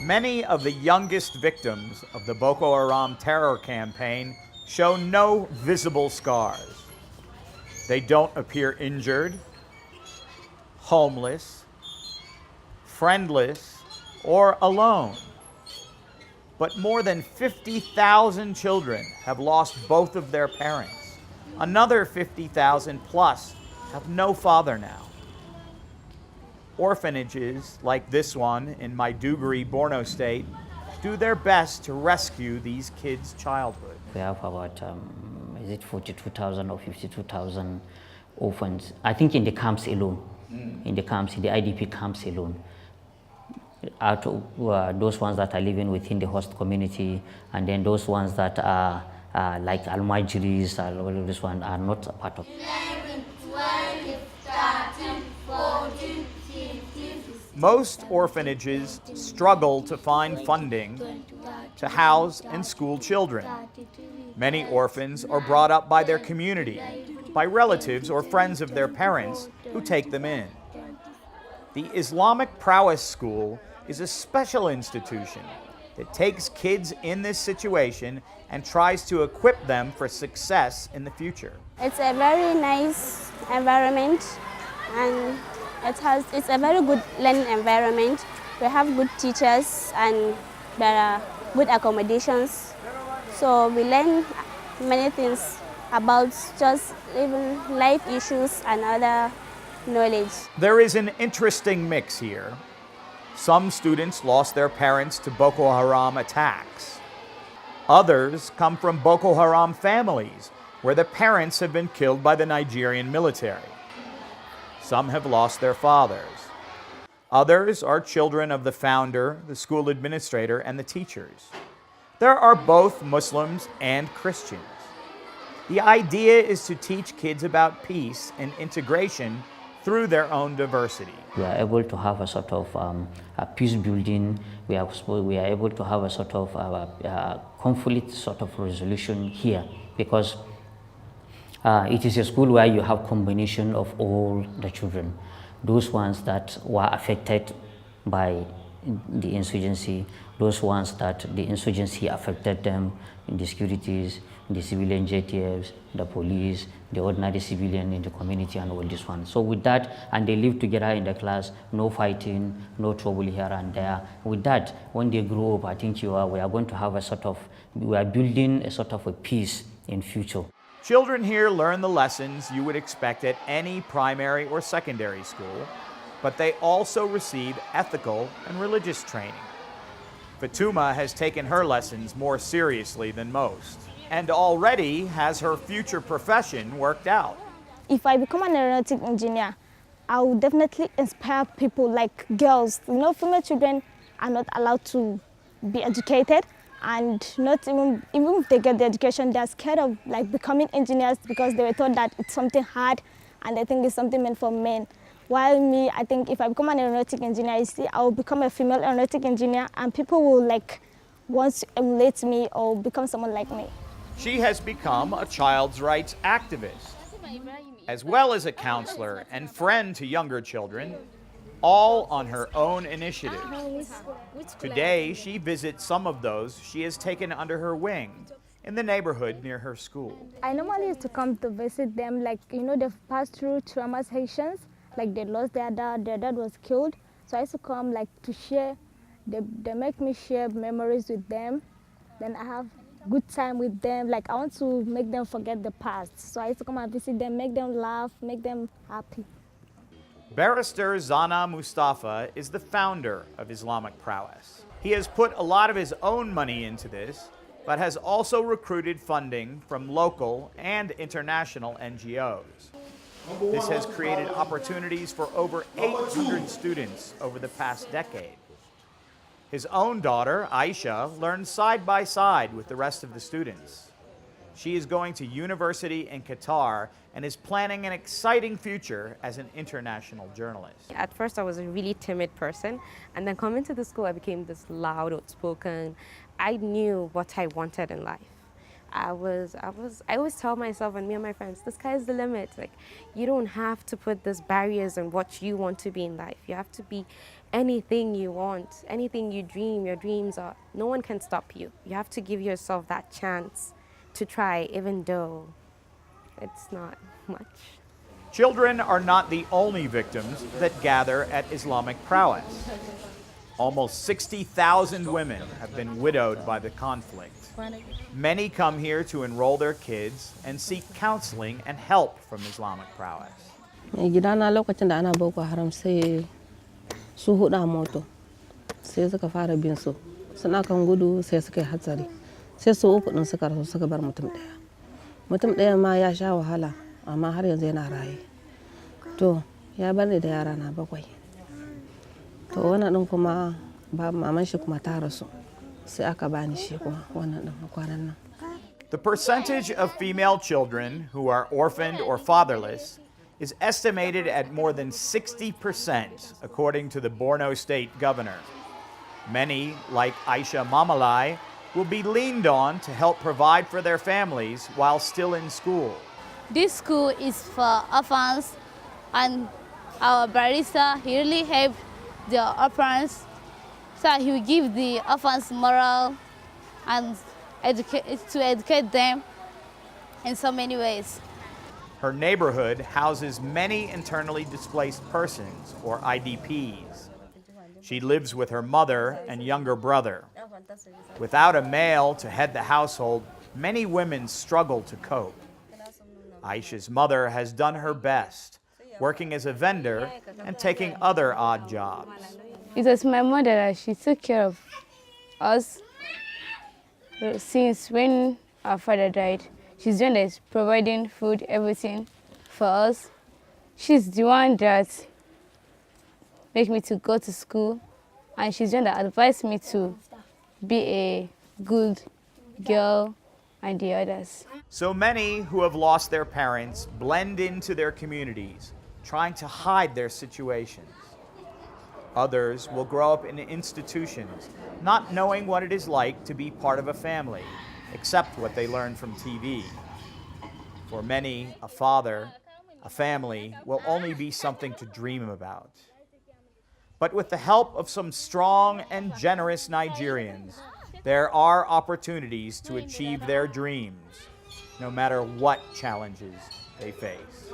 Many of the youngest victims of the Boko Haram terror campaign show no visible scars. They don't appear injured, homeless, friendless, or alone. But more than 50,000 children have lost both of their parents. Another 50,000 plus have no father now. Orphanages like this one in Maiduguri, Borno State, do their best to rescue these kids' childhood. We have about, 42,000 or 52,000 orphans, I think in the camps alone, in the IDP camps alone. Out of those ones that are living within the host community, and then those ones that are like Almajiris, all of this one are not a part of. 11, 12, 13, 14, 15. Most orphanages struggle to find funding to house and school children. Many orphans are brought up by their community, by relatives or friends of their parents who take them in. The Islamic Prowess School is a special institution that takes kids in this situation and tries to equip them for success in the future. It's a very nice environment, and it's a very good learning environment. We have good teachers and there are good accommodations. So we learn many things about just even life issues and other knowledge. There is an interesting mix here. Some students lost their parents to Boko Haram attacks. Others come from Boko Haram families where the parents have been killed by the Nigerian military. Some have lost their fathers. Others are children of the founder, the school administrator, and the teachers. There are both Muslims and Christians. The idea is to teach kids about peace and integration through their own diversity. We are able to have a sort of a peace building. We are able to have a sort of conflict sort of resolution here, because it is a school where you have combination of all the children. Those ones that were affected by the insurgency, those ones that the insurgency affected them, in the securities, the civilian JTFs, the police, the ordinary civilian in the community, and all this one. So with that, and they live together in the class, no fighting, no trouble here and there. With that, when they grow up, I think we are going to have a sort of, we are building a sort of a peace in future. Children here learn the lessons you would expect at any primary or secondary school, but they also receive ethical and religious training. Fatuma has taken her lessons more seriously than most, and already has her future profession worked out. If I become an aeronautic engineer, I will definitely inspire people like girls. You know, female children are not allowed to be educated, and not even if they get the education, they're scared of like becoming engineers because they were told that it's something hard and they think it's something meant for men. While me, I think if I become an aeronautic engineer, you see, I will become a female aeronautic engineer and people will like want to emulate me or become someone like me. She has become a child's rights activist, as well as a counselor and friend to younger children, all on her own initiative. Today, she visits some of those she has taken under her wing in the neighborhood near her school. I normally used to come to visit them, like, you know, they've passed through traumatizations, like they lost their dad was killed. So I used to come like to share, they make me share memories with them. Then I have good time with them, like I want to make them forget the past. So I used to come and visit them, make them laugh, make them happy. Barrister Zana Mustafa is the founder of Islamic Prowess. He has put a lot of his own money into this, but has also recruited funding from local and international NGOs. This has created opportunities for over 800 students over the past decade. His own daughter, Aisha, learned side by side with the rest of the students. She is going to university in Qatar and is planning an exciting future as an international journalist. At first, I was a really timid person, and then coming to the school, I became this loud, outspoken. I knew what I wanted in life. I always tell myself and me and my friends, the sky is the limit. Like, you don't have to put these barriers on what you want to be in life. You have to be anything you want, anything you dream, your dreams are. No one can stop you. You have to give yourself that chance to try, even though it's not much. Children are not the only victims that gather at Islamic prowess. Almost 60,000 women have been widowed by the conflict. Many come here to enroll their kids and seek counseling and help from Islamic prowess. Mai gidana lokacin da ana Boko Haram sai su hudu a moto sai suka fara bin su suna kan gudu sai suka yi hatsari sai su uku din suka rasu suka bar mutum daya ma ya sha wahala amma har yanzu yana raye to ya bar ni da yara na 7 to wannan din kuma ba maman shi kuma ta rasu sai aka bani shi kuma wannan din kwanan nan. The percentage of female children who are orphaned or fatherless is estimated at more than 60%, according to the Borno State governor. Many, like Aisha Mamalai, will be leaned on to help provide for their families while still in school. This school is for orphans, and our barrister, he really helped the orphans, so he will give the orphans moral and to educate them in so many ways. Her neighborhood houses many internally displaced persons, or IDPs. She lives with her mother and younger brother. Without a male to head the household, many women struggle to cope. Aisha's mother has done her best, working as a vendor and taking other odd jobs. It was my mother that she took care of us since when our father died. She's the one that's providing food, everything for us. She's the one that made me to go to school, and she's the one that advised me to be a good girl and the others. So many who have lost their parents blend into their communities, trying to hide their situations. Others will grow up in institutions, not knowing what it is like to be part of a family, except what they learn from TV. For many, a father, a family, will only be something to dream about. But with the help of some strong and generous Nigerians, there are opportunities to achieve their dreams, no matter what challenges they face.